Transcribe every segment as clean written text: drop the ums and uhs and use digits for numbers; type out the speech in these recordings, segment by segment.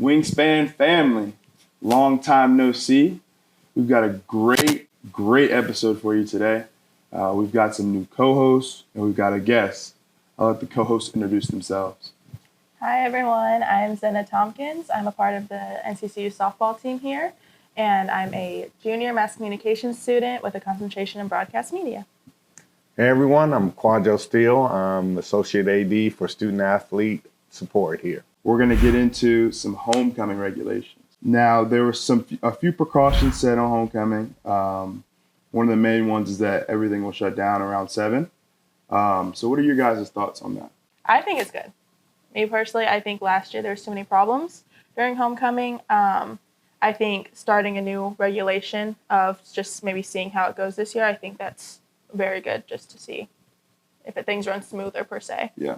Wingspan family, long time no see. We've got a great episode for you today. We've got some new co-hosts and we've got a guest. I'll let the co-hosts introduce themselves. Hi everyone, I'm Xenna Tompkins. I'm a part of the NCCU softball team here, and I'm a junior mass communications student with a concentration in broadcast media. Hey everyone, I'm Kwadjo Steele. I'm Associate AD for Student Athlete Support here. We're going to get into some homecoming regulations. Now, there were a few precautions set on homecoming. One of the main ones is that everything will shut down around 7. So what are your guys' thoughts on that? I think it's good. Me personally, I think last year there was too many problems during homecoming. I think starting a new regulation of just maybe seeing how it goes this year, I think that's very good just to see if things run smoother per se. Yeah.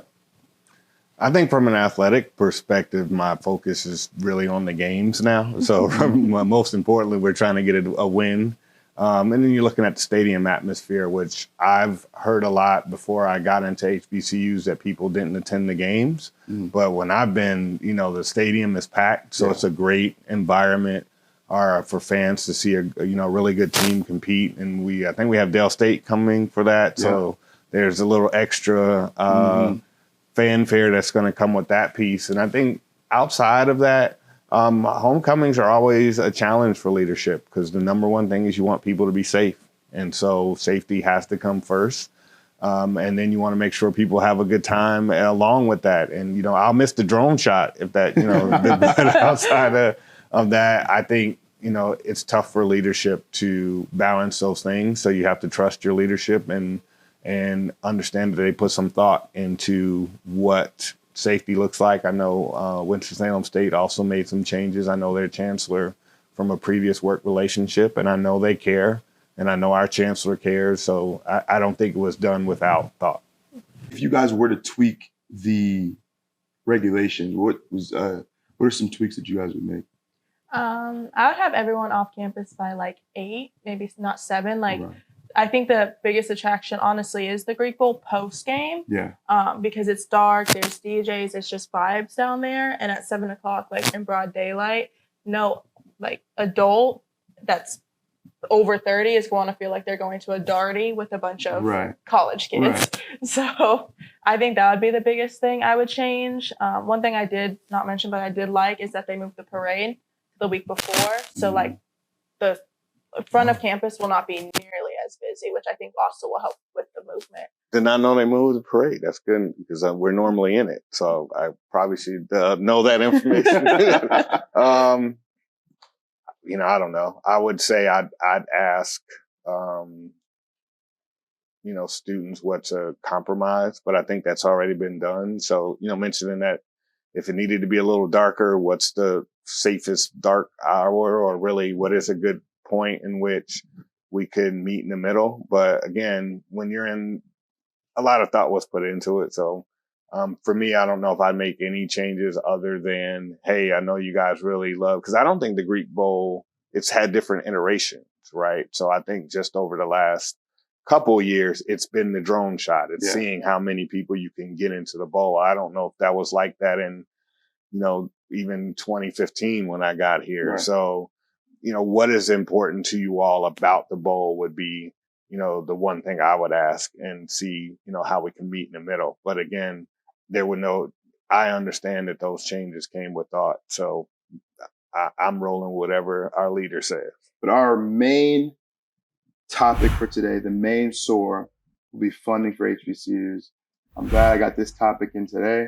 I think from an athletic perspective, my focus is really on the games now. So most importantly, we're trying to get a win. And then you're looking at the stadium atmosphere, which I've heard a lot before I got into HBCUs that people didn't attend the games. But when I've been, the stadium is packed. So it's a great environment for fans to see a really good team compete. And I think we have Dale State coming for that. So there's a little extra fanfare that's going to come with that piece. And I think outside of that, homecomings are always a challenge for leadership because the number one thing is you want people to be safe. And so safety has to come first. And then you want to make sure people have a good time along with that. And, I'll miss the drone shot if that, but outside of that, I think, it's tough for leadership to balance those things. So you have to trust your leadership and understand that they put some thought into what safety looks like. I know Winston-Salem State also made some changes. I know their chancellor from a previous work relationship, and I know they care, and I know our chancellor cares. So I don't think it was done without thought. If you guys were to tweak the regulations, what are some tweaks that you guys would make? I would have everyone off campus by like 8, maybe not 7. Right. I think the biggest attraction, honestly, is the Greek Bowl post game. Yeah. Because it's dark, there's DJs, it's just vibes down there, and at 7 o'clock, like in broad daylight, no adult that's over 30 is going to feel like they're going to a darty with a bunch of college kids. Right. So I think that would be the biggest thing I would change. One thing I did not mention, but I did like, is that they moved the parade the week before. So the front of campus will not be nearly as busy, which I think also will help with the movement. Did not know they moved the parade. That's good because we're normally in it. So I probably should know that information. I don't know. I would say I'd ask, students what's a compromise, but I think that's already been done. So, mentioning that if it needed to be a little darker, what's the safest dark hour, or really what is a good point in which we could meet in the middle. But again, when you're in, a lot of thought was put into it. So for me, I don't know if I'd make any changes other than, hey, I know you guys really love, because I don't think the Greek Bowl, it's had different iterations, right? So I think just over the last couple of years, it's been the drone shot. It's seeing how many people you can get into the bowl. I don't know if that was like that in, even 2015 when I got here. Right. So, what is important to you all about the bowl would be, the one thing I would ask and see, how we can meet in the middle. But again, I understand that those changes came with thought. So I'm rolling whatever our leader says. But our main topic for today, the main SOAR, will be funding for HBCUs. I'm glad I got this topic in today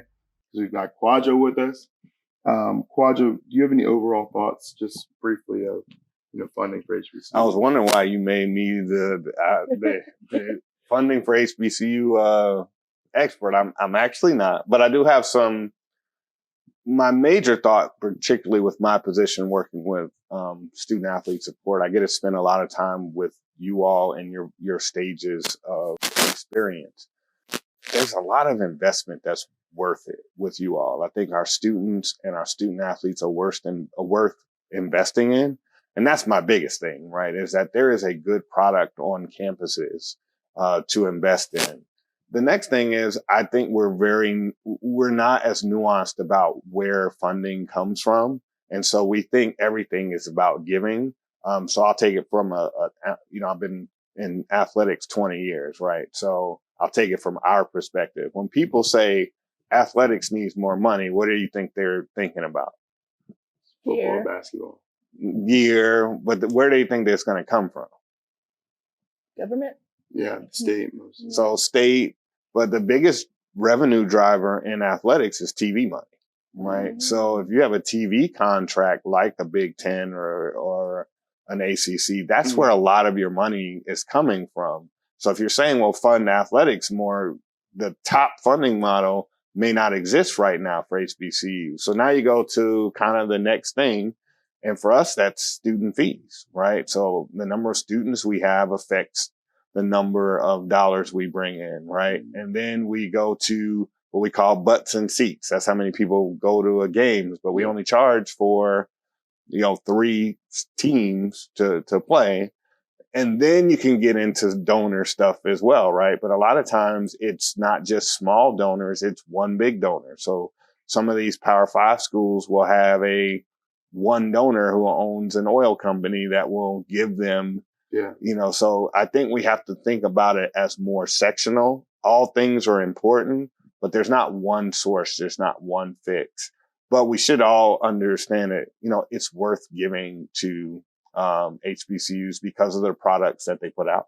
because we've got Kwadjo with us. Kwadjo, do you have any overall thoughts, just briefly, of funding for HBCU? I was wondering why you made me the funding for HBCU expert. I'm actually not, but I do have my major thought, particularly with my position working with student athlete support. I get to spend a lot of time with you all in your stages of experience. There's a lot of investment that's worth it with you all. I think our students and our student athletes are worth investing in. And that's my biggest thing, right? Is that there is a good product on campuses to invest in. The next thing is, I think we're not as nuanced about where funding comes from And so we think everything is about giving. So I'll take it from I've been in athletics 20 years, right? So I'll take it from our perspective. When people say athletics needs more money, what do you think they're thinking about? Football, basketball. But where do you think that's going to come from? Government? Yeah, state mostly. So state, but the biggest revenue driver in athletics is TV money, right? Mm-hmm. So if you have a TV contract like a Big Ten or an ACC, that's where a lot of your money is coming from. So if you're saying, well, fund athletics more, the top funding model may not exist right now for HBCU. So now you go to kind of the next thing. And for us, that's student fees, right? So the number of students we have affects the number of dollars we bring in, right? And then we go to what we call butts and seats. That's how many people go to a games, but we only charge for, 3 teams to play. And then you can get into donor stuff as well, right? But a lot of times it's not just small donors, it's one big donor. So some of these Power 5 schools will have one donor who owns an oil company that will give them, so I think we have to think about it as more sectional. All things are important, but there's not one source. There's not one fix. But we should all understand it. It's worth giving to HBCUs because of their products that they put out.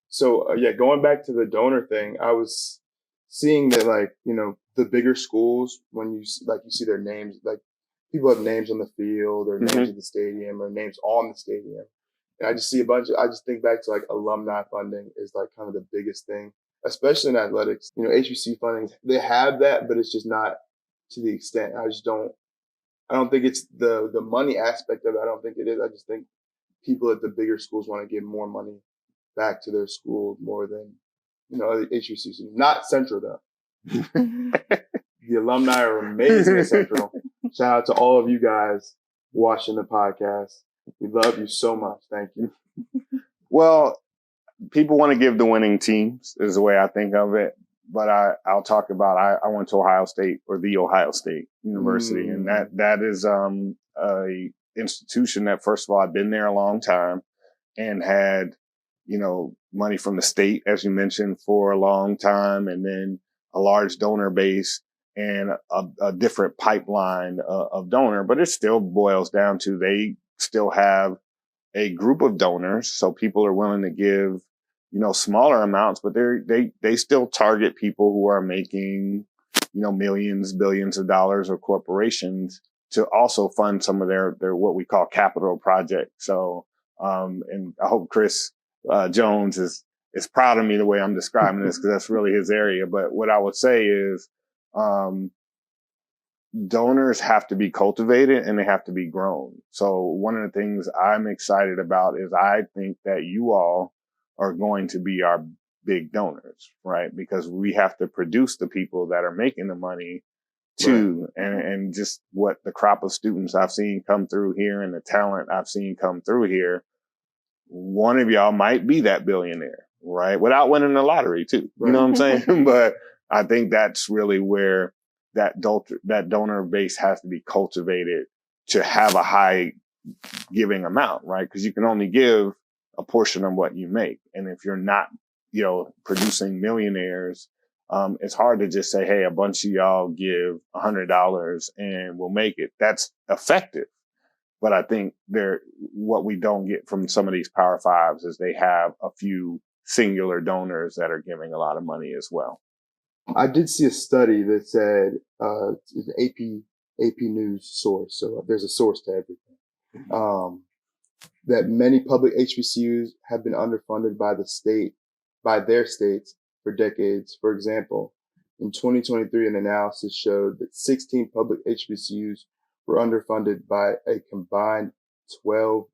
So, going back to the donor thing, I was seeing that, the bigger schools, when you see their names, like people have names on the field or names at the stadium or names on the stadium. And I just see I just think back to alumni funding is kind of the biggest thing, especially in athletics. HBCU funding, they have that, but it's just not to the extent. I don't think it's the money aspect of it. I don't think it is. I just think people at the bigger schools want to give more money back to their school more than, other HBCUs. Not Central though. The alumni are amazing at Central. Shout out to all of you guys watching the podcast. We love you so much. Thank you. Well, people want to give the winning teams is the way I think of it. But I'll talk about, I went to Ohio State, or the Ohio State University. And that is a institution that, first of all, I've been there a long time and had, money from the state, as you mentioned, for a long time. And then a large donor base and a different pipeline of donor. But it still boils down to they still have a group of donors. So people are willing to give, smaller amounts, but they still target people who are making, millions, billions of dollars, or corporations to also fund some of their what we call capital projects. So, and I hope Chris Jones is proud of me the way I'm describing this, because that's really his area. But what I would say is, donors have to be cultivated and they have to be grown. So one of the things I'm excited about is I think that you all are going to be our big donors, right? Because we have to produce the people that are making the money too. Right. And just what the crop of students I've seen come through here and the talent I've seen come through here, one of y'all might be that billionaire, right? Without winning the lottery too. Right. You know what I'm saying? But I think that's really where that donor base has to be cultivated to have a high giving amount, right? Because you can only give a portion of what you make. And if you're not, producing millionaires, it's hard to just say, hey, a bunch of y'all give $100 and we'll make it. That's effective. But I think what we don't get from some of these Power Fives is they have a few singular donors that are giving a lot of money as well. I did see a study that said, it's an AP News source. So there's a source to everything. That many public HBCUs have been underfunded by their states for decades. For example, in 2023, an analysis showed that 16 public HBCUs were underfunded by a combined $12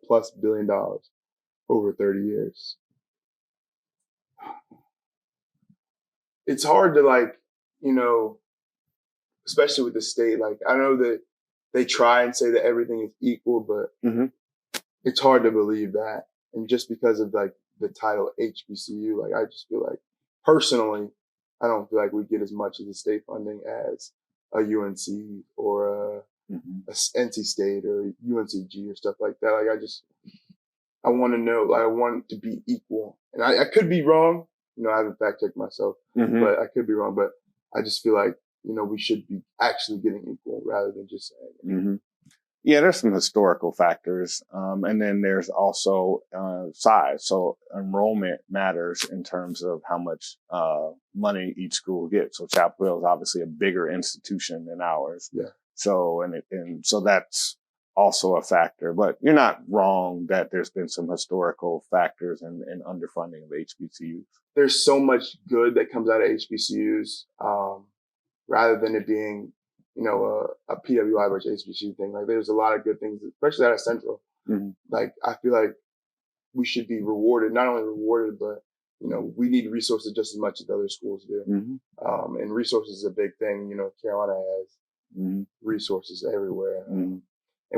plus billion over 30 years. It's hard to especially with the state, I know that they try and say that everything is equal, but it's hard to believe that. And just because of the title HBCU, I just feel personally, I don't feel like we get as much of the state funding as a UNC or a NC State or UNCG or stuff like that. Like I want to know, like I want it to be equal. And I could be wrong. You know, I haven't fact checked myself, but I could be wrong. But I just feel like, you know, we should be actually getting equal rather than just saying. Yeah, there's some historical factors. And then there's also size. So enrollment matters in terms of how much money each school gets. So Chapel Hill is obviously a bigger institution than ours. Yeah. So, and so that's also a factor. But you're not wrong that there's been some historical factors and underfunding of HBCUs. There's so much good that comes out of HBCUs rather than it being, you know, a PWI versus HBCU thing. Like there's a lot of good things, especially out of Central. Like I feel like we should be rewarded, not only rewarded, but, you know, we need resources just as much as the other schools do. And resources is a big thing. You know, Carolina has resources everywhere. And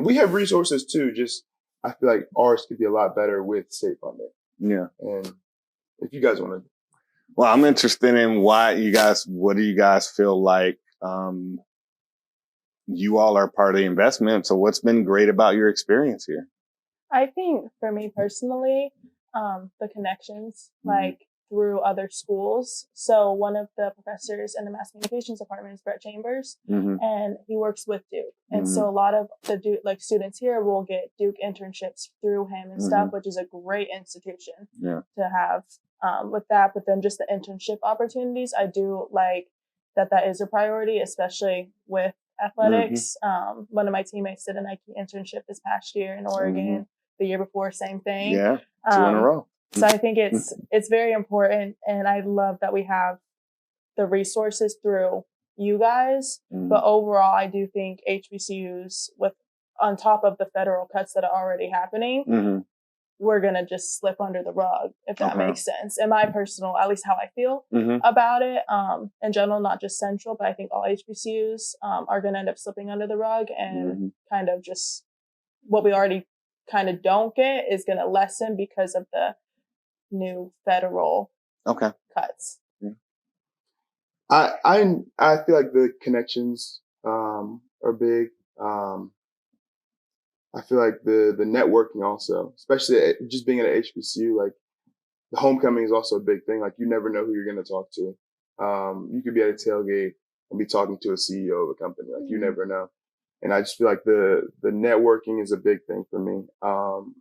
we have resources too. Just, I feel like ours could be a lot better with state funding. Yeah. And if you guys want to. Well, I'm interested in what do you guys feel like, you all are part of the investment. So what's been great about your experience here? I think for me personally, the connections, like through other schools. So one of the professors in the mass communications department is Brett Chambers, and he works with Duke. And so a lot of the Duke, like students here will get Duke internships through him and stuff, which is a great institution to have with that. But then just the internship opportunities, I do like that is a priority, especially with athletics. One of my teammates did a Nike internship this past year in Oregon. The year before, same thing. Yeah, 2 in a row. So I think it's very important, and I love that we have the resources through you guys. But overall, I do think HBCUs, with on top of the federal cuts that are already happening, we're gonna just slip under the rug, if that makes sense. In my personal, at least how I feel about it, in general, not just Central, but I think all HBCUs are gonna end up slipping under the rug, and kind of just what we already kind of don't get is gonna lessen because of the new federal cuts. I feel like the connections are big. I feel like the networking also, especially just being at an HBCU, like the homecoming is also a big thing. Like you never know who you're going to talk to. You could be at a tailgate and be talking to a CEO of a company. Like you never know. And I just feel like the networking is a big thing for me.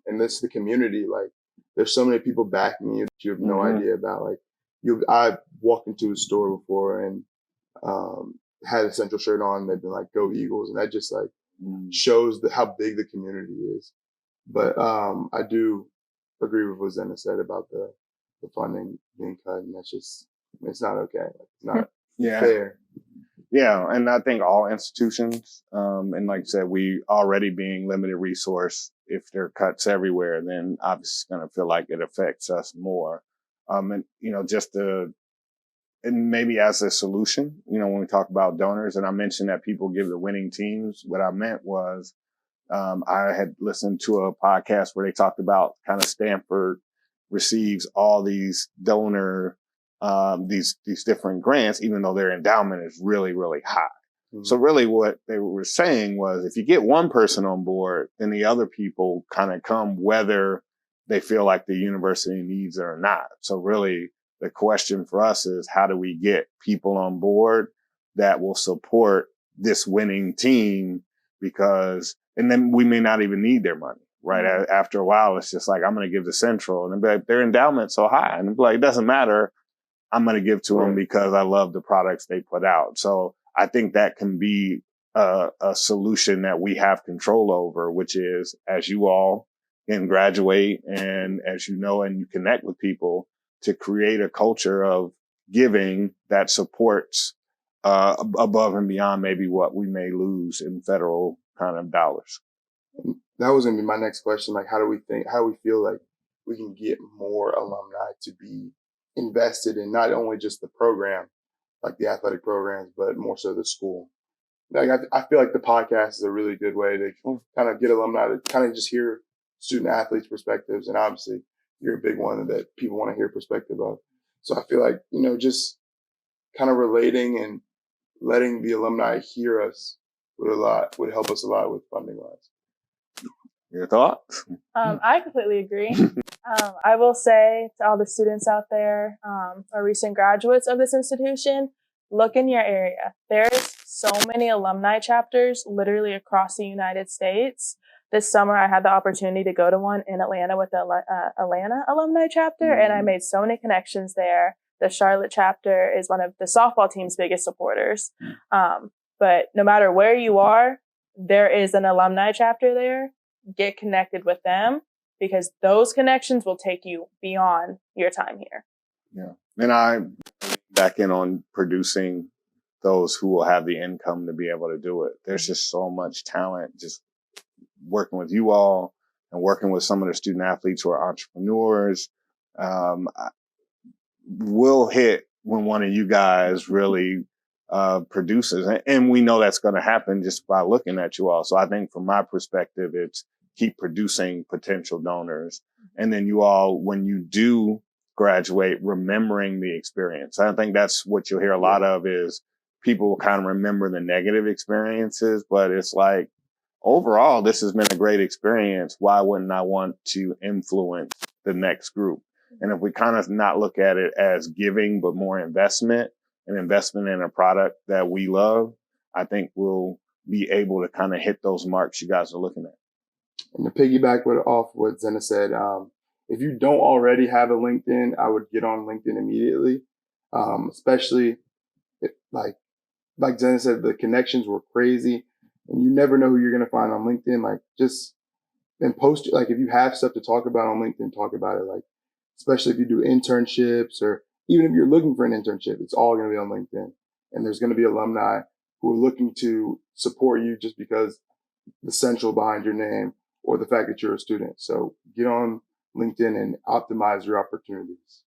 And this is the community. Like there's so many people backing you that you have no idea about. Like I walked into a store before and had a Central shirt on. And they've been like, "Go Eagles," and that just like shows how big the community is. But I do agree with what Xenna said about the funding being cut, and it's not okay. It's not fair. Yeah, and I think all institutions, and like I said, we already being limited resource, if there are cuts everywhere, then obviously it's going to feel like it affects us more. And, you know, and maybe as a solution, you know, when we talk about donors, and I mentioned that people give the winning teams, what I meant was, I had listened to a podcast where they talked about kind of Stanford receives all these donor these different grants, even though their endowment is really, really high. So really what they were saying was if you get one person on board, then the other people kind of come whether they feel like the university needs it or not. So really the question for us is how do we get people on board that will support this winning team? And then we may not even need their money, right? After a while, it's just like, I'm going to give to Central, and they'll be like, their endowment's so high. And like, it doesn't matter. I'm going to give to them because I love the products they put out. So I think that can be a solution that we have control over, which is as you all can graduate and as you know, and you connect with people to create a culture of giving that supports above and beyond maybe what we may lose in federal kind of dollars. That was going to be my next question. Like, how do we feel like we can get more alumni to be invested in not only just the program, like the athletic programs, but more so the school? Like, I feel like the podcast is a really good way to kind of get alumni to kind of just hear student athletes' perspectives. And obviously you're a big one that people want to hear perspective of. So I feel like, you know, just kind of relating and letting the alumni hear us would help us a lot with funding wise. Your thoughts? I completely agree. I will say to all the students out there, or recent graduates of this institution, look in your area. There's so many alumni chapters literally across the United States. This summer, I had the opportunity to go to one in Atlanta with the Atlanta alumni chapter, and I made so many connections there. The Charlotte chapter is one of the softball team's biggest supporters. But no matter where you are, there is an alumni chapter there. Get connected with them, because those connections will take you beyond your time here. Yeah. And I back in on producing those who will have the income to be able to do it. There's just so much talent just working with you all and working with some of the student athletes who are entrepreneurs. We'll hit when one of you guys really produces. And we know that's going to happen just by looking at you all. So I think from my perspective, it's keep producing potential donors. And then you all, when you do graduate, remembering the experience. I think that's what you'll hear a lot of is people will kind of remember the negative experiences, but it's like, overall, this has been a great experience. Why wouldn't I want to influence the next group? And if we kind of not look at it as giving, but more investment, an investment in a product that we love, I think we'll be able to kind of hit those marks you guys are looking at. And to piggyback off what Xenna said, if you don't already have a LinkedIn, I would get on LinkedIn immediately. Especially like Xenna said, the connections were crazy, and you never know who you're going to find on LinkedIn. Like just and post, like if you have stuff to talk about on LinkedIn, talk about it. Like, especially if you do internships or even if you're looking for an internship, it's all going to be on LinkedIn. And there's going to be alumni who are looking to support you just because the central behind your name or the fact that you're a student. So get on LinkedIn and optimize your opportunities.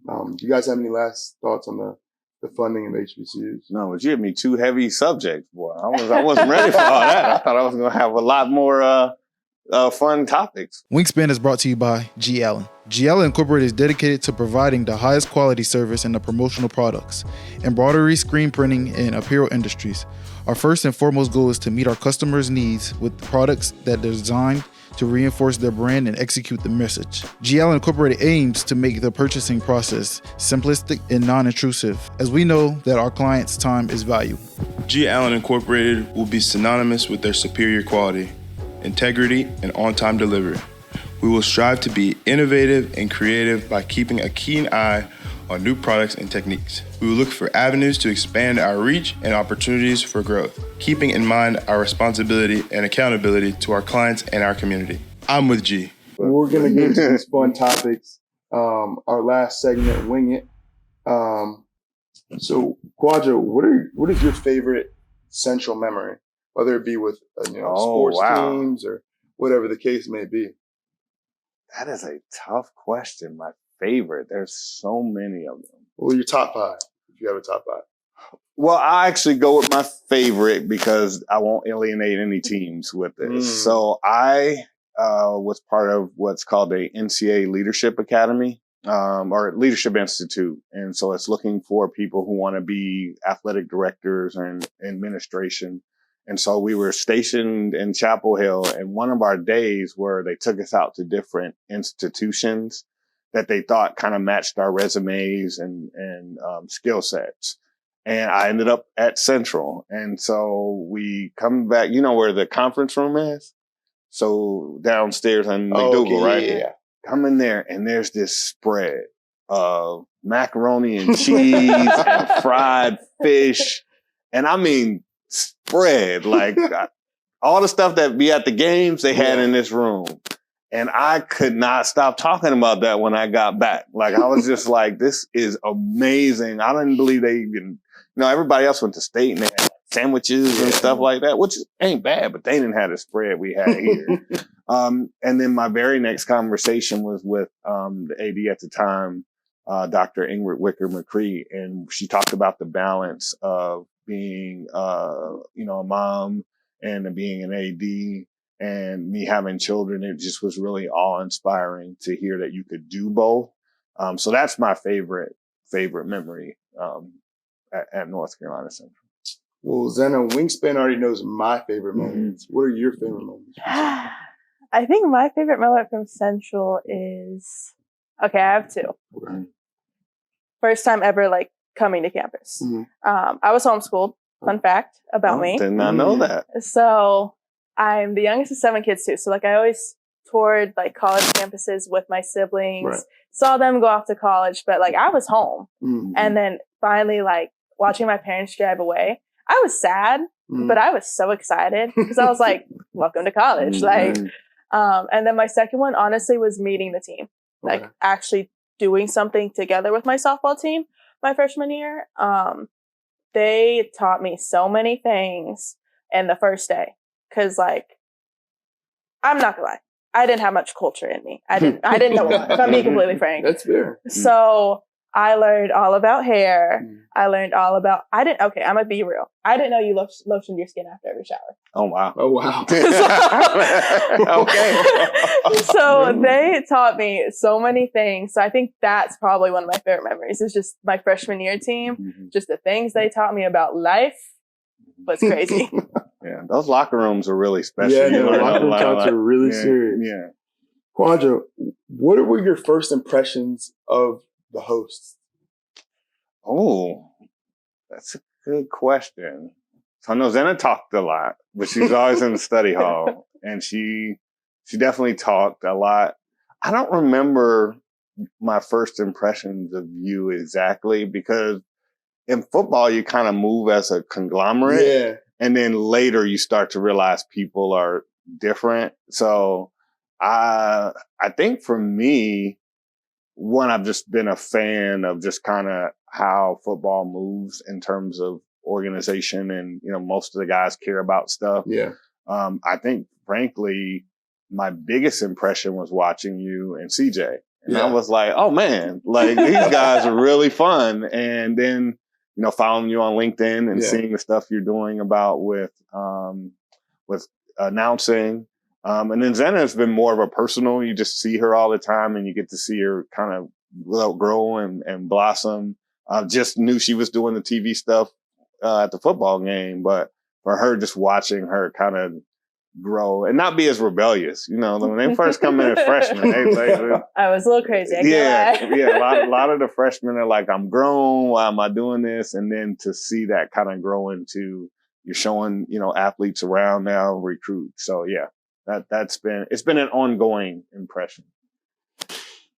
Do you guys have any last thoughts on the funding of HBCUs? No, but you gave me two heavy subjects, boy. I wasn't ready for all that. I thought I was going to have a lot more fun topics. Wingspan is brought to you by G. Allen. G. Allen Incorporated is dedicated to providing the highest quality service in the promotional products, embroidery, screen printing, and apparel industries. Our first and foremost goal is to meet our customers' needs with products that are designed to reinforce their brand and execute the message. G. Allen Incorporated aims to make the purchasing process simplistic and non-intrusive, as we know that our clients' time is valuable. G. Allen Incorporated will be synonymous with their superior quality, integrity, and on-time delivery. We will strive to be innovative and creative by keeping a keen eye on new products and techniques. We will look for avenues to expand our reach and opportunities for growth, keeping in mind our responsibility and accountability to our clients and our community. I'm with G. We're going to get into these fun topics. Our last segment, Wing It. So, Kwadjo, what is your favorite central memory? Whether it be with sports teams or whatever the case may be. That is a tough question. My favorite. There's so many of them. Well, your top five, if you have a top five. Well, I actually go with my favorite because I won't alienate any teams with this. So I was part of what's called a NCCU Leadership Academy or Leadership Institute. And so it's looking for people who want to be athletic directors and administration. And so we were stationed in Chapel Hill, and one of our days where they took us out to different institutions that they thought kind of matched our resumes and skill sets. And I ended up at Central. And so we come back, you know where the conference room is? So downstairs on McDougal, right? Yeah. Come in there, and there's this spread of macaroni and cheese and fried fish. And I mean, spread, like all the stuff that be at the games they had in this room. And I could not stop talking about that when I got back. Like, I was just like, this is amazing. I didn't believe they even, everybody else went to state and they had sandwiches and stuff like that, which ain't bad, but they didn't have the spread we had here. And then my very next conversation was with the AD at the time, Dr. Ingrid Wicker McCree, and she talked about the balance of being, a mom and being an AD and me having children. It just was really awe-inspiring to hear that you could do both. So that's my favorite memory at North Carolina Central. Well, Xenna, Wingspan already knows my favorite moments. What are your favorite moments? I think my favorite moment from Central is, okay, I have two. Okay. First time ever, like, coming to campus. I was homeschooled. Fun fact about me. Did not know that. So I'm the youngest of 7 kids too. So like I always toured like college campuses with my siblings, saw them go off to college, but like I was home. And then finally like watching my parents drive away, I was sad, but I was so excited because I was like, welcome to college. Like, and then my second one honestly was meeting the team, like actually doing something together with my softball team my freshman year. They taught me so many things in the first day. Cause like, I'm not gonna lie, I didn't have much culture in me. I didn't know what, if I'm being completely frank. That's fair. So I learned all about hair. I learned all about, okay, I'm gonna be real. I didn't know you lotioned your skin after every shower. Oh, wow. Oh, wow. Okay. So they taught me so many things. So I think that's probably one of my favorite memories is just my freshman year team. Just the things they taught me about life was crazy. Yeah, those locker rooms are really special. Yeah, the locker room talks are really serious. Yeah. Kwadjo, what were your first impressions of the hosts? Oh, that's a good question. So I know Xenna talked a lot, but she's always in the study hall, and she definitely talked a lot. I don't remember my first impressions of you exactly because in football you kind of move as a conglomerate, and then later you start to realize people are different. So I think for me, one, I've just been a fan of just kind of how football moves in terms of organization, and most of the guys care about stuff. I think frankly my biggest impression was watching you and CJ, and I was like, oh man, like these guys are really fun. And then following you on LinkedIn and seeing the stuff you're doing about with announcing. And then Xenna has been more of a personal, you just see her all the time and you get to see her kind of grow and blossom. Just knew she was doing the TV stuff at the football game, but for her, just watching her kind of grow and not be as rebellious. When they first come in as freshmen, I was a little crazy. A lot of the freshmen are like, I'm grown. Why am I doing this? And then to see that kind of grow into you're showing, athletes around now, recruit. So yeah. It's been an ongoing impression.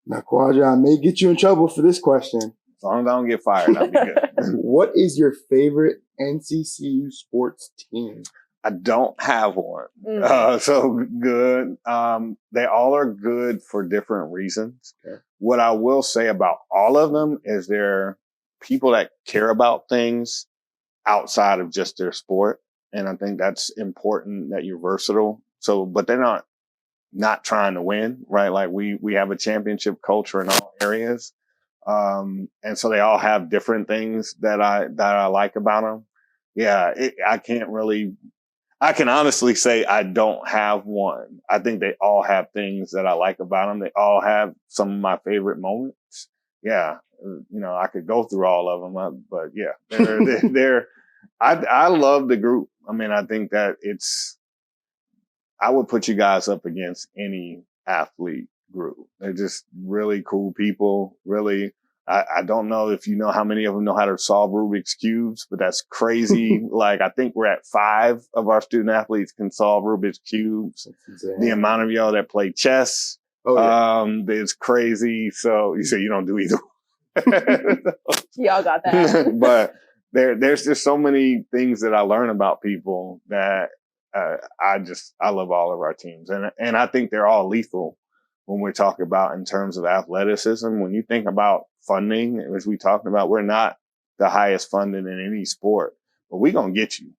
Now, Kwadjo, I may get you in trouble for this question. As long as I don't get fired, I'll be good. What is your favorite NCCU sports team? I don't have one. So good. They all are good for different reasons. Okay. What I will say about all of them is they're people that care about things outside of just their sport. And I think that's important that you're versatile. So, but they're not trying to win, right? Like we have a championship culture in all areas. And so they all have different things that I like about them. Yeah. I can honestly say I don't have one. I think they all have things that I like about them. They all have some of my favorite moments. Yeah. I could go through all of them, but yeah, I love the group. I mean, I think that I would put you guys up against any athlete group. They're just really cool people. Really, I don't know if you know how many of them know how to solve Rubik's Cubes, but that's crazy. Like, I think we're at 5 of our student athletes can solve Rubik's Cubes. The amount of y'all that play chess, is crazy. So you say you don't do either. Y'all got that. But there's just so many things that I learn about people that I love all of our teams. And I think they're all lethal when we're talking about in terms of athleticism. When you think about funding, as we talked about, we're not the highest funded in any sport, but we're going to get you.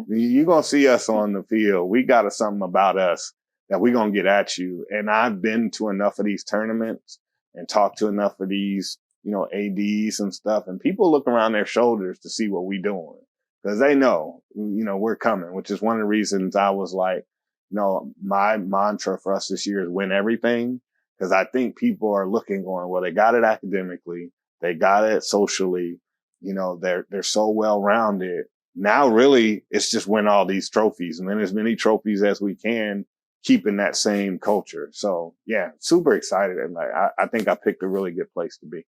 You're going to see us on the field. We got something about us that we're going to get at you. And I've been to enough of these tournaments and talked to enough of these, ADs and stuff, and people look around their shoulders to see what we're doing. Because they know, we're coming, which is one of the reasons I was like, my mantra for us this year is win everything. Because I think people are looking going, well, they got it academically. They got it socially. They're so well-rounded. now really it's just win all these trophies and win as many trophies as we can, keeping that same culture. So yeah, super excited. And like, I think I picked a really good place to be.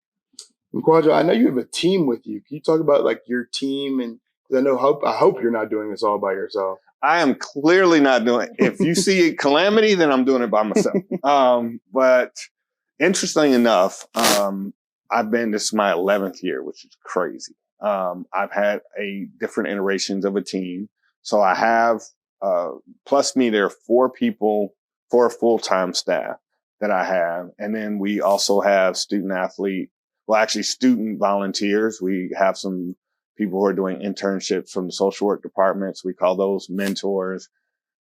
And Kwadjo, I know you have a team with you. Can you talk about like your team? And 'cause I hope you're not doing this all by yourself. I am clearly not doing it. If you see a calamity, then I'm doing it by myself. But interesting enough, I've been, this is my 11th year, which is crazy. I've had different iterations of a team. So I have, plus me, there are 4 people, 4 full-time staff that I have. And then we also have student volunteers. We have some people who are doing internships from the social work departments. We call those mentors,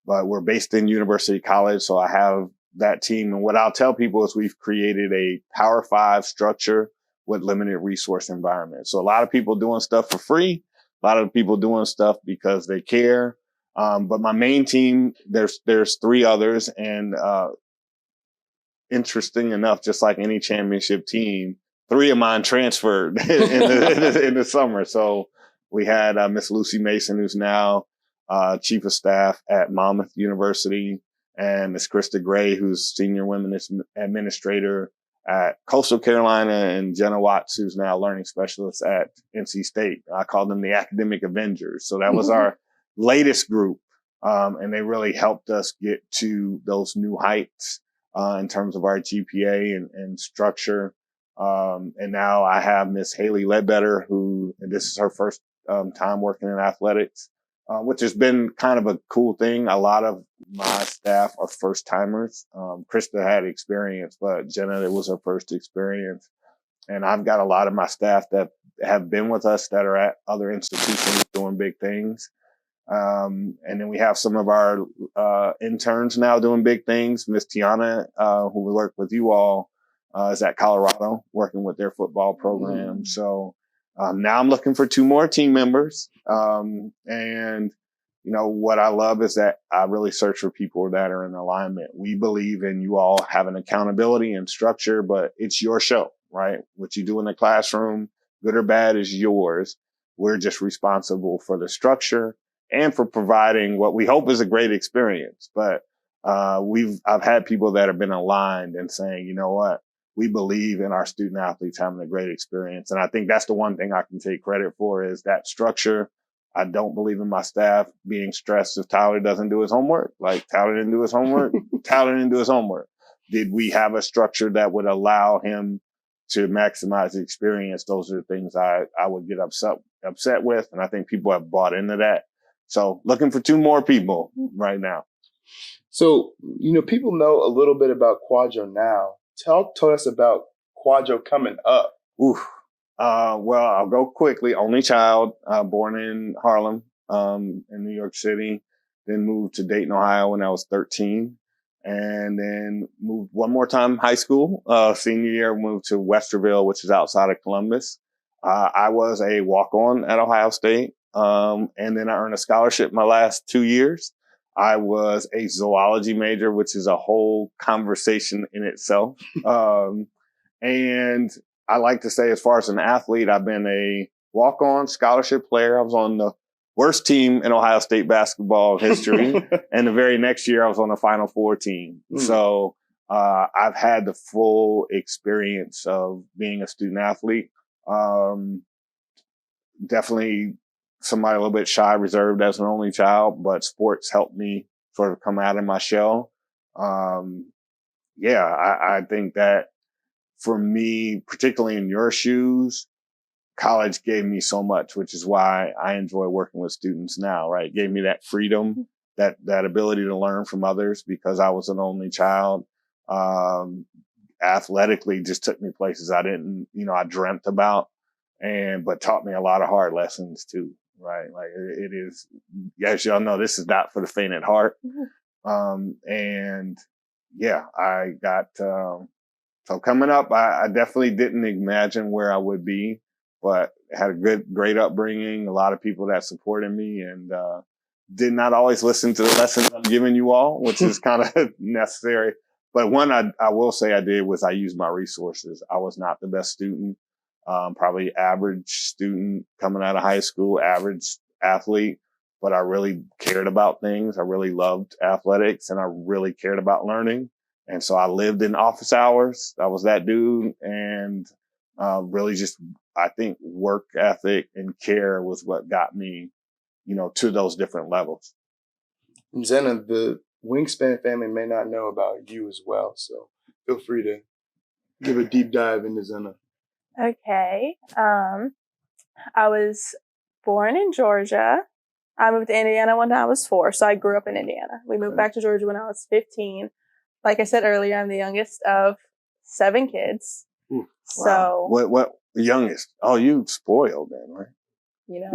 but we're based in University College. So I have that team. And what I'll tell people is we've created a Power 5 structure with limited resource environment. So a lot of people doing stuff for free, a lot of people doing stuff because they care. But my main team, there's 3 others. And, interesting enough, just like any championship team, 3 of mine transferred in the summer. So we had Miss Lucy Mason, who's now chief of staff at Monmouth University, and Miss Krista Gray, who's senior women's administrator at Coastal Carolina, and Xenna Watts, who's now learning specialist at NC State. I call them the academic Avengers. So that was our latest group. And they really helped us get to those new heights in terms of our GPA and structure. And now I have Miss Haley Ledbetter, and this is her first time working in athletics, which has been kind of a cool thing. A lot of my staff are first timers. Krista had experience, but Xenna, it was her first experience. And I've got a lot of my staff that have been with us that are at other institutions doing big things. And then we have some of our interns now doing big things. Miss Tiana, who we work with you all, is at Colorado working with their football program. So now I'm looking for 2 more team members. And, you know, what I love is that I really search for people that are in alignment. We believe in you all having accountability and structure, but it's your show, right? What you do in the classroom, good or bad, is yours. We're just responsible for the structure and for providing what we hope is a great experience. But I've had people that have been aligned and saying, you know what, we believe in our student athletes having a great experience. And I think that's the one thing I can take credit for is that structure. I don't believe in my staff being stressed if Tyler doesn't do his homework. Like, Tyler didn't do his homework. Tyler didn't do his homework. Did we have a structure that would allow him to maximize the experience? Those are the things I would get upset with. And I think people have bought into that. So looking for 2 more people right now. So, you know, people know a little bit about Kwadjo now. Tell us about Kwadjo coming up. Well, I'll go quickly. Only child, born in Harlem, in New York City, then moved to Dayton, Ohio when I was 13, and then moved one more time high school. Senior year, moved to Westerville, which is outside of Columbus. I was a walk-on at Ohio State. And then I earned a scholarship my last 2 years. I was a zoology major, which is a whole conversation in itself. And I like to say, as far as an athlete, I've been a walk-on scholarship player. I was on the worst team in Ohio State basketball history. And the very next year I was on the Final Four team. So, I've had the full experience of being a student athlete. Definitely somebody a little bit shy, reserved as an only child, but sports helped me sort of come out of my shell. I think that for me, particularly in your shoes, college gave me so much, which is why I enjoy working with students now, right? It gave me that freedom, that ability to learn from others because I was an only child. Athletically just took me places I dreamt about, but taught me a lot of hard lessons too. Right. Like it is, as y'all know, this is not for the faint at heart. I got, so coming up, I definitely didn't imagine where I would be, but had a great upbringing, a lot of people that supported me, and, did not always listen to the lessons I'm giving you all, which is kind of necessary. But one I will say I did was I used my resources. I was not the best student. Probably average student coming out of high school, average athlete, but I really cared about things. I really loved athletics and I really cared about learning. And so I lived in office hours. I was that dude. And really just, I think work ethic and care was what got me, to those different levels. And Xenna, the Wingspan family may not know about you as well. So feel free to give a deep dive into Xenna. Okay. I was born in Georgia. I moved to Indiana when I was 4, so I grew up in Indiana. We moved back to Georgia when I was 15. Like I said earlier, I'm the youngest of 7 kids. Ooh, so wow. What youngest? Oh, you spoiled then, right? Yeah.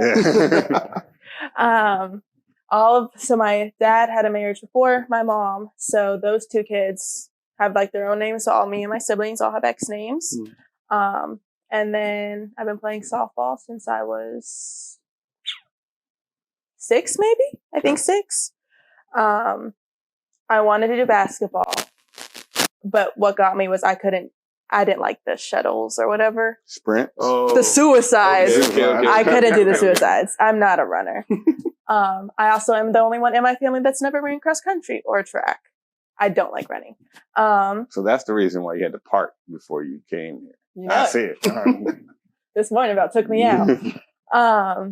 So my dad had a marriage before my mom, so those 2 kids have like their own names. So all me and my siblings all have X names. And then I've been playing softball since I was 6, maybe. I think 6. I wanted to do basketball, but what got me was I didn't like the shuttles or whatever. Sprint? Oh. The suicides. Okay. I couldn't do the suicides. I'm not a runner. I also am the only one in my family that's never ran cross country or track. I don't like running. So that's the reason why you had to park before you came here. I see it. This morning about took me out. I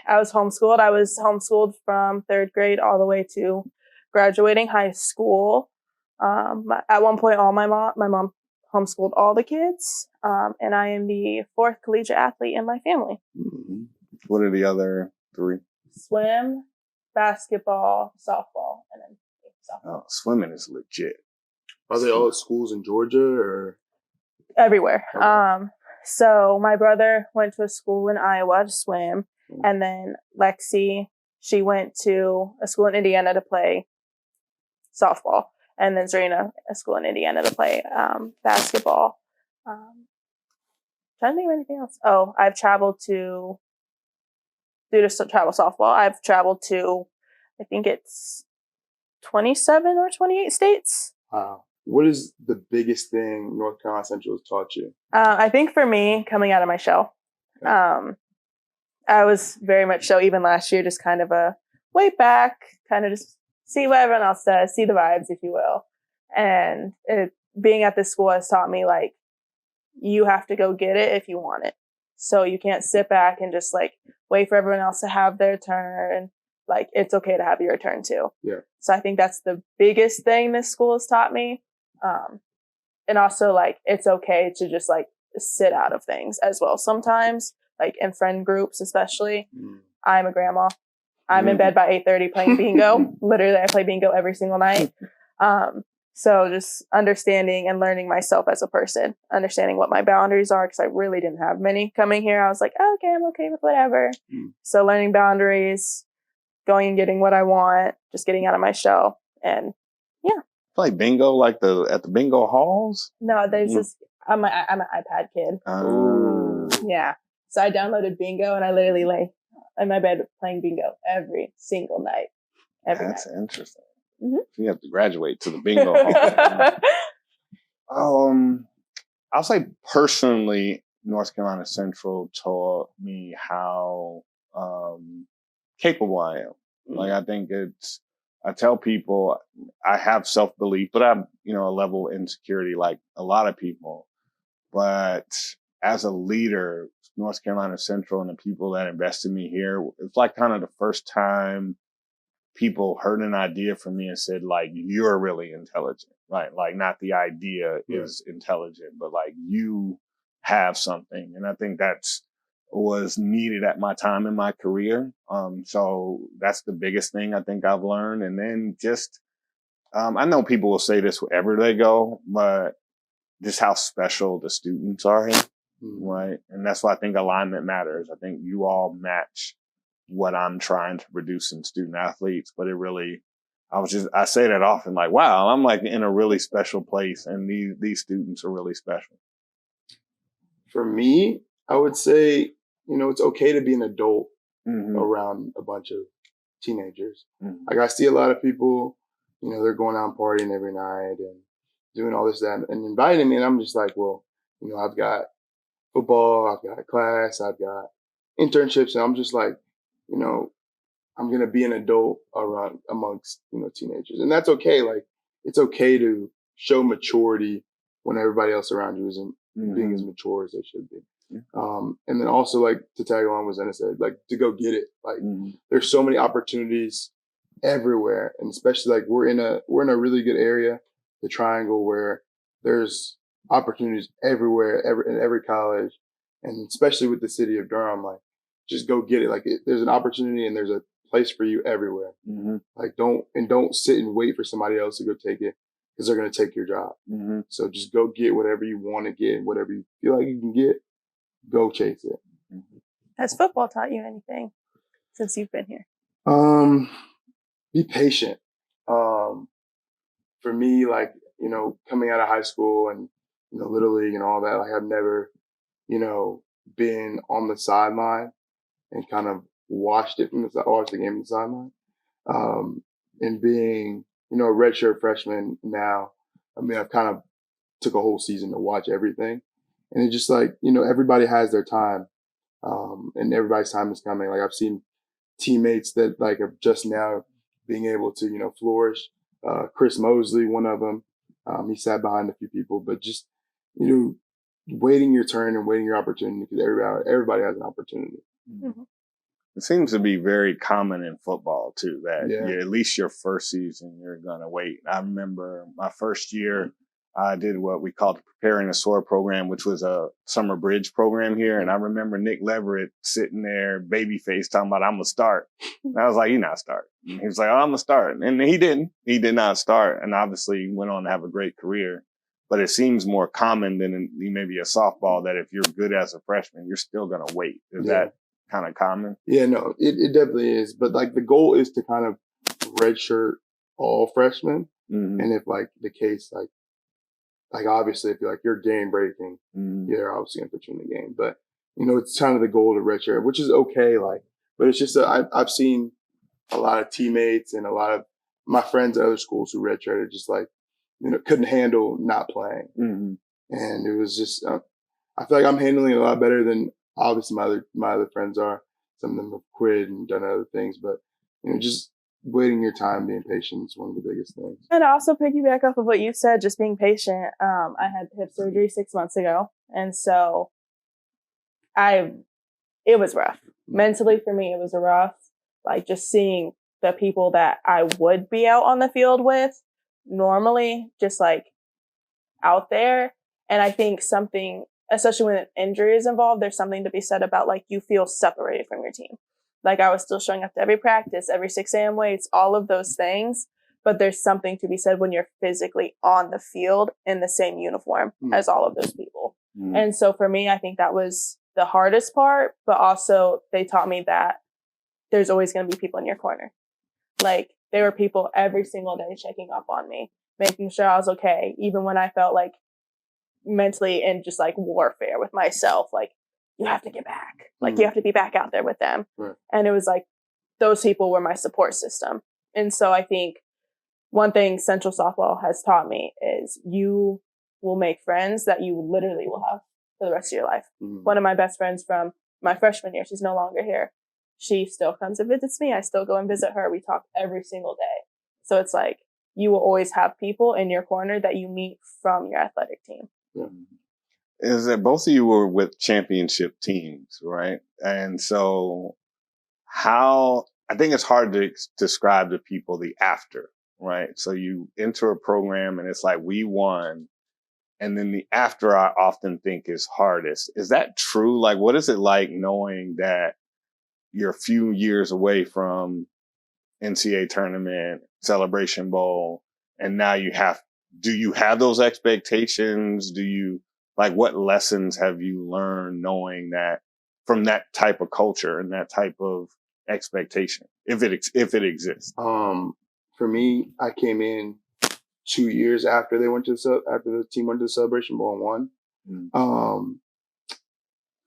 was homeschooled. I was homeschooled from 3rd grade all the way to graduating high school. At one point, my mom homeschooled all the kids, and I am the 4th collegiate athlete in my family. Mm-hmm. What are the other 3? Swim, basketball, softball, and then softball. Oh, swimming is legit. Are they all at schools in Georgia or? Everywhere. Okay. So my brother went to a school in Iowa to swim, and then Lexi, she went to a school in Indiana to play softball, and then Serena, a school in Indiana to play basketball. Trying to think of anything else. Oh, I've traveled to travel softball. I've traveled to, I think it's 27 or 28 states. Wow. What is the biggest thing North Carolina Central has taught you? I think for me, coming out of my shell. I was very much so, even last year, just kind of a way back, kind of just see what everyone else does, see the vibes, if you will. And being at this school has taught me, like, you have to go get it if you want it. So you can't sit back and just, like, wait for everyone else to have their turn. Like, it's okay to have your turn too. Yeah. So I think that's the biggest thing this school has taught me. And also, like, it's okay to just, like, sit out of things as well. Sometimes, like, in friend groups especially, I'm a grandma. I'm in bed by 8:30 playing bingo. Literally, I play bingo every single night. So just understanding and learning myself as a person, understanding what my boundaries are, because I really didn't have many coming here. I was like, oh, okay, I'm okay with whatever. So learning boundaries, going and getting what I want, just getting out of my shell. And yeah. Play bingo like at the bingo halls? No, there's this, I'm an iPad kid. Oh. Yeah. So I downloaded bingo and I literally lay in my bed playing bingo every single night. That's interesting. Mm-hmm. You have to graduate to the bingo hall. I'll say personally, North Carolina Central taught me how capable I am. Like, I think I tell people I have self-belief, but I have, a level of insecurity like a lot of people. But as a leader, North Carolina Central and the people that invested in me here, it's like kind of the first time people heard an idea from me and said, like, you're really intelligent, right? Like, not the idea is intelligent, but like, you have something. And I think that's was needed at my time in my career. So that's the biggest thing I think I've learned. And then just, I know people will say this wherever they go, but just how special the students are here, right? And that's why I think alignment matters. I think you all match what I'm trying to produce in student athletes, but it really, I say that often, like, wow, I'm like in a really special place and these students are really special. For me, I would say, it's okay to be an adult around a bunch of teenagers. Like, I see a lot of people, they're going out and partying every night and doing all this, that, and inviting me. And I'm just like, well, I've got football, I've got class, I've got internships. And I'm just like, you know, I'm going to be an adult around amongst, you know, teenagers. And that's okay. Like, it's okay to show maturity when everybody else around you isn't being as mature as they should be. And then also, like, to tag along with Xenna said, like, to go get it. Like, there's so many opportunities everywhere. And especially, like, we're in a really good area, the Triangle, where there's opportunities everywhere, in every college. And especially with the city of Durham, like, just go get it. Like, there's an opportunity and there's a place for you everywhere. Like, don't sit and wait for somebody else to go take it, because they're going to take your job. So just go get whatever you want to get, whatever you feel like you can get, go chase it. Has football taught you anything since you've been here? Be patient. For me, like, you know, coming out of high school and, you know, Little League and all that, like, I've never, you know, been on the sideline and kind of watched the game from the sideline. And being, you know, a redshirt freshman now, I mean, I've kind of took a whole season to watch everything. And it's just like, you know, everybody has their time. And everybody's time is coming. Like, I've seen teammates that, like, are just now being able to, you know, flourish. Chris Mosley, one of them, he sat behind a few people, but just, you know, waiting your turn and waiting your opportunity, because everybody has an opportunity. It seems to be very common in football too, that at least your first season, you're going to wait. I remember my first year, I did what we called the Preparing to Soar program, which was a summer bridge program here. And I remember Nick Leverett sitting there, baby face, talking about, I'm going to start. And I was like, you're not starting. And he was like, oh, I'm going to start. And he didn't. He did not start. And obviously went on to have a great career. But it seems more common than maybe a softball that if you're good as a freshman, you're still going to wait. Is that kind of common? Yeah, no, it definitely is. But, like, the goal is to kind of redshirt all freshmen. And if, like, the case, like obviously if you're game breaking, you're obviously going to put you in the game. But, you know, it's kind of the goal to redshirt, which is okay. Like, but it's just I've seen a lot of teammates and a lot of my friends at other schools who redshirted just, like, you know, couldn't handle not playing. And it was just, I feel like I'm handling it a lot better than obviously my other friends are. Some of them have quit and done other things, but, you know, just waiting your time, being patient is one of the biggest things. And also piggyback off of what you said, just being patient. I had hip surgery 6 months ago. And so it was rough. Mentally for me, it was rough. Like, just seeing the people that I would be out on the field with normally, just, like, out there. And I think something, especially when an injury is involved, there's something to be said about, like, you feel separated from your team. Like, I was still showing up to every practice, every 6 a.m. weights, all of those things. But there's something to be said when you're physically on the field in the same uniform as all of those people. And so for me, I think that was the hardest part. But also they taught me that there's always going to be people in your corner. Like, there were people every single day checking up on me, making sure I was okay, even when I felt like mentally in just, like, warfare with myself. Like, you have to get back. Like, you have to be back out there with them. And it was like, those people were my support system. And so I think one thing Central Softball has taught me is you will make friends that you literally will have for the rest of your life. One of my best friends from my freshman year, she's no longer here. She still comes and visits me. I still go and visit her. We talk every single day. So it's like, you will always have people in your corner that you meet from your athletic team. Is that both of you were with championship teams, right? And so I think it's hard to describe to people the after, right? So you enter a program and it's like, we won. And then the after I often think is hardest. Is that true? Like, what is it like knowing that you're a few years away from NCAA tournament, Celebration Bowl, and now do you have those expectations? What lessons have you learned knowing that from that type of culture and that type of expectation, if it exists? For me, I came in 2 years after after the team went to the Celebration Bowl and won.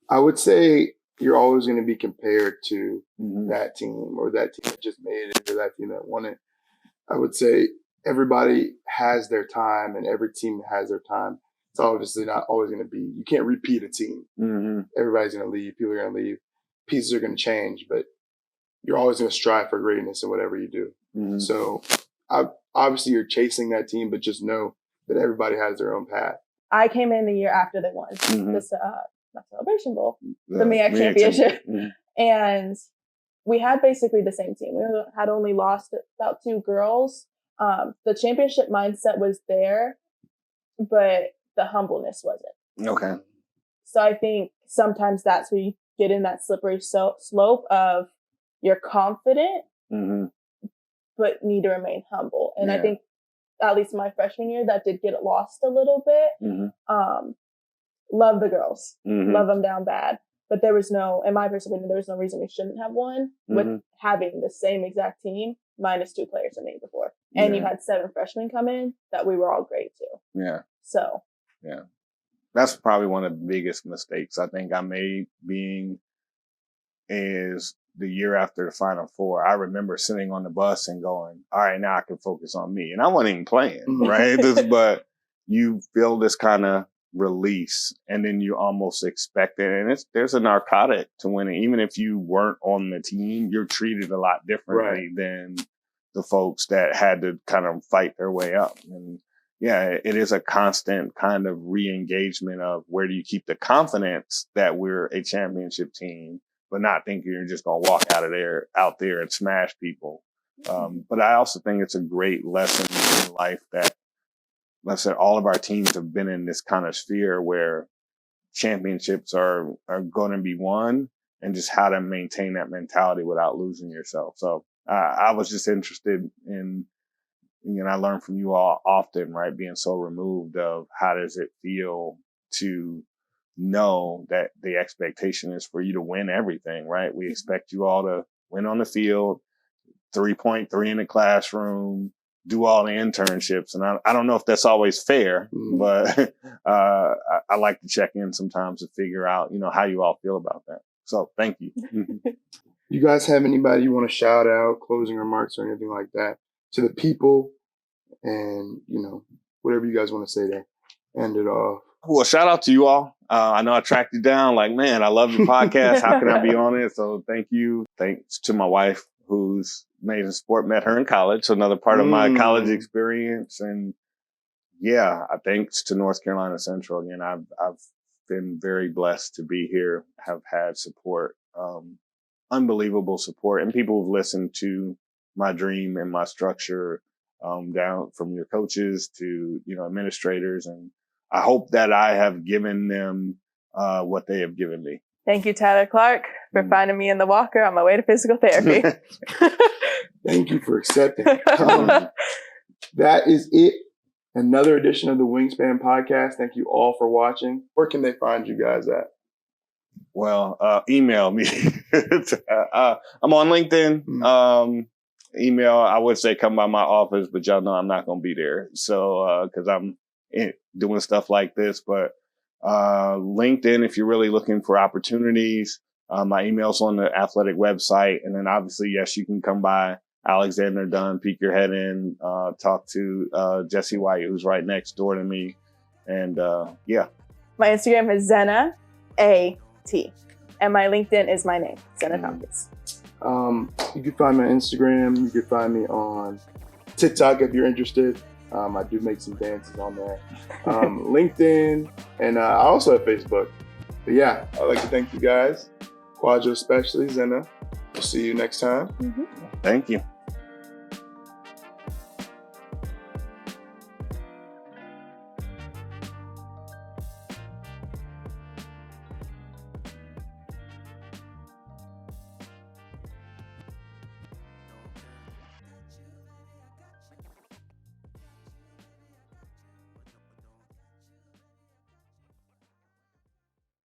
I would say you're always going to be compared to that team or that team that just made it or that team that won it. I would say everybody has their time and every team has their time. It's obviously not always going to be, you can't repeat a team. Everybody's going to leave. People are going to leave. Pieces are going to change. But you're always going to strive for greatness in whatever you do. Mhm. So obviously you're chasing that team, but just know that everybody has their own path. I came in the year after they won Mhm. this not Celebration Bowl, The the MEAC championship. Mhm. And we had basically the same team. We had only lost about 2 girls. The championship mindset was there, but the humbleness wasn't. Okay. So I think sometimes that's where you get in that slippery slope of you're confident, Mhm. but need to remain humble. And I Yeah. think at least my freshman year, that did get lost a little bit. Mhm. Love the girls, Mhm. love them down bad. But there was no, in my personal opinion, there was no reason we shouldn't have won with Mhm. having the same exact team minus 2 players the night before. And you Yeah. had 7 freshmen come in that we were all great too. Yeah. So That's probably one of the biggest mistakes I think I made is the year after the Final Four. I remember sitting on the bus and going, all right, now I can focus on me. And I wasn't even playing, Mhm. right? But you feel this kind of release and then you almost expect it. And there's a narcotic to winning. Even if you weren't on the team, you're treated a lot differently than the folks that had to kind of fight their way up. And yeah, it is a constant kind of re-engagement of where do you keep the confidence that we're a championship team, but not thinking you're just going to walk out there and smash people. But I also think it's a great lesson in life that, let's say, all of our teams have been in this kind of sphere where championships are going to be won, and just how to maintain that mentality without losing yourself. So I was just interested in, I learn from you all often, right? Being so removed of how does it feel to know that the expectation is for you to win everything, right? We expect you all to win on the field, 3.3 in the classroom, do all the internships. And I don't know if that's always fair, but I like to check in sometimes to figure out, how you all feel about that. So thank you. You guys have anybody you want to shout out, closing remarks or anything like that to the people, and whatever you guys want to say to end it off? Well, shout out to you all. I know I tracked you down like, man, I love your podcast. How can I be on it? So thank you. Thanks to my wife, who's amazing sport, met her in college. So another part of my college experience. And yeah, thanks to North Carolina Central. Again, I've been very blessed to be here, have had support, unbelievable support, and people who've listened to my dream and my structure, down from your coaches to, administrators. And I hope that I have given them what they have given me. thank you, Tyler Clark, for finding me in the walker on my way to physical therapy. Thank you for accepting. That is it. Another edition of the Wingspan Podcast. Thank you all for watching. Where can they find you guys at? Well, email me. I'm on LinkedIn. Email, I would say come by my office, but y'all know I'm not going to be there. So, cause I'm doing stuff like this, but, LinkedIn, if you're really looking for opportunities, my email's on the athletic website. And then obviously, yes, you can come by Alexander Dunn, peek your head in, talk to, Jesse White, who's right next door to me. And, yeah. My Instagram is Xenna AT. And my LinkedIn is my name, Xenna Tompkins. You can find me on Instagram. You can find me on TikTok if you're interested. I do make some dances on there. LinkedIn, and I also have Facebook. But yeah, I'd like to thank you guys, Kwadjo especially, Xenna. We'll see you next time. Thank you.